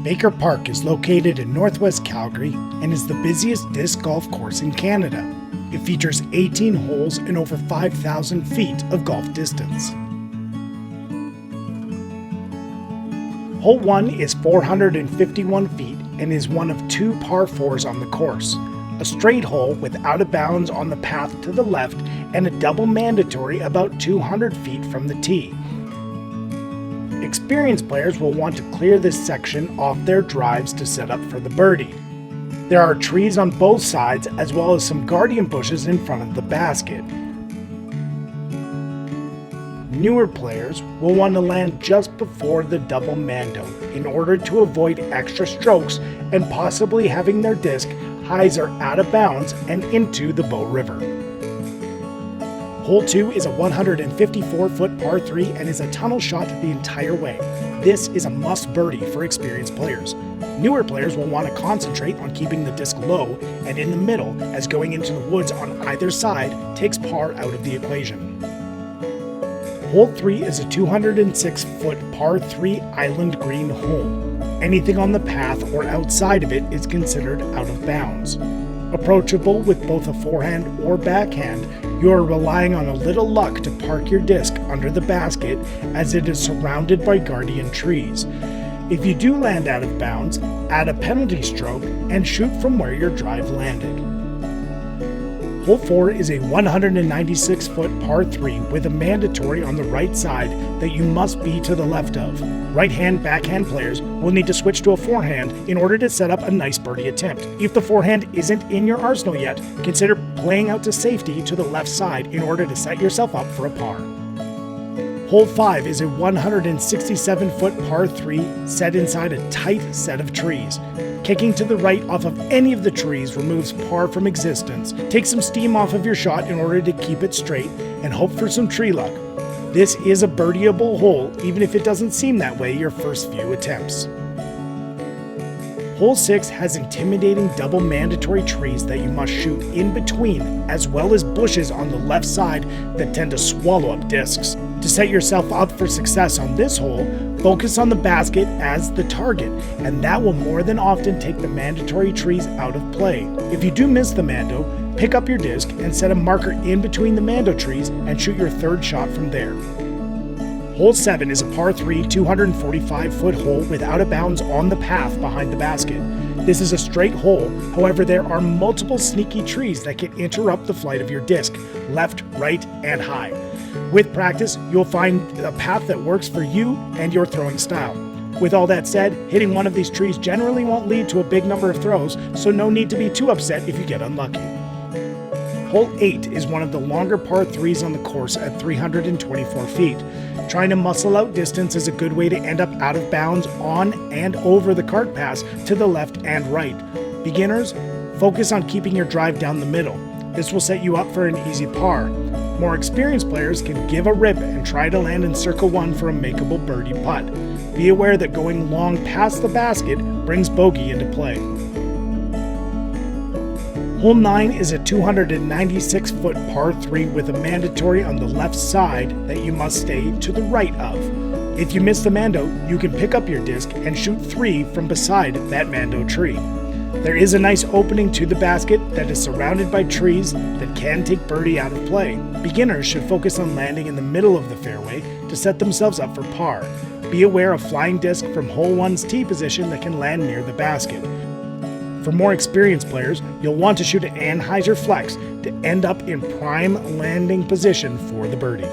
Baker Park is located in northwest Calgary and is the busiest disc golf course in Canada. It features 18 holes and over 5,000 feet of golf distance. Hole 1 is 451 feet and is one of two par 4s on the course. A straight hole with out of bounds on the path to the left and a double mandatory about 200 feet from the tee. Experienced players will want to clear this section off their drives to set up for the birdie. There are trees on both sides as well as some guardian bushes in front of the basket. Newer players will want to land just before the double mando in order to avoid extra strokes and possibly having their disc hyzer out of bounds and into the Bow River. Hole 2 is a 154-foot par 3 and is a tunnel shot the entire way. This is a must birdie for experienced players. Newer players will want to concentrate on keeping the disc low and in the middle, as going into the woods on either side takes par out of the equation. Hole 3 is a 206-foot par 3 island green hole. Anything on the path or outside of it is considered out of bounds. Approachable with both a forehand or backhand, you are relying on a little luck to park your disc under the basket as it is surrounded by guardian trees. If you do land out of bounds, add a penalty stroke and shoot from where your drive landed. Hole 4 is a 196-foot par 3 with a mandatory on the right side that you must be to the left of. Right-hand backhand players will need to switch to a forehand in order to set up a nice birdie attempt. If the forehand isn't in your arsenal yet, consider playing out to safety to the left side in order to set yourself up for a par. Hole 5 is a 167-foot par 3 set inside a tight set of trees. Kicking to the right off of any of the trees removes par from existence. Take some steam off of your shot in order to keep it straight and hope for some tree luck. This is a birdieable hole even if it doesn't seem that way your first few attempts. Hole 6 has intimidating double mandatory trees that you must shoot in between, as well as bushes on the left side that tend to swallow up discs. To set yourself up for success on this hole, focus on the basket as the target, and that will more than often take the mandatory trees out of play. If you do miss the mando, pick up your disc and set a marker in between the mando trees and shoot your third shot from there. Hole 7 is a par 3 245-foot hole with out of bounds on the path behind the basket. This is a straight hole, however there are multiple sneaky trees that can interrupt the flight of your disc, left, right, and high. With practice, you'll find a path that works for you and your throwing style. With all that said, hitting one of these trees generally won't lead to a big number of throws, so no need to be too upset if you get unlucky. Hole 8 is one of the longer par 3s on the course at 324 feet. Trying to muscle out distance is a good way to end up out of bounds on and over the cart paths to the left and right. Beginners, focus on keeping your drive down the middle. This will set you up for an easy par. More experienced players can give a rip and try to land in circle 1 for a makeable birdie putt. Be aware that going long past the basket brings bogey into play. Hole 9 is a 296-foot par 3 with a mandatory on the left side that you must stay to the right of. If you miss the mando, you can pick up your disc and shoot 3 from beside that mando tree. There is a nice opening to the basket that is surrounded by trees that can take birdie out of play. Beginners should focus on landing in the middle of the fairway to set themselves up for par. Be aware of flying disc from hole 1's tee position that can land near the basket. For more experienced players, you'll want to shoot an Anheuser Flex to end up in prime landing position for the birdie.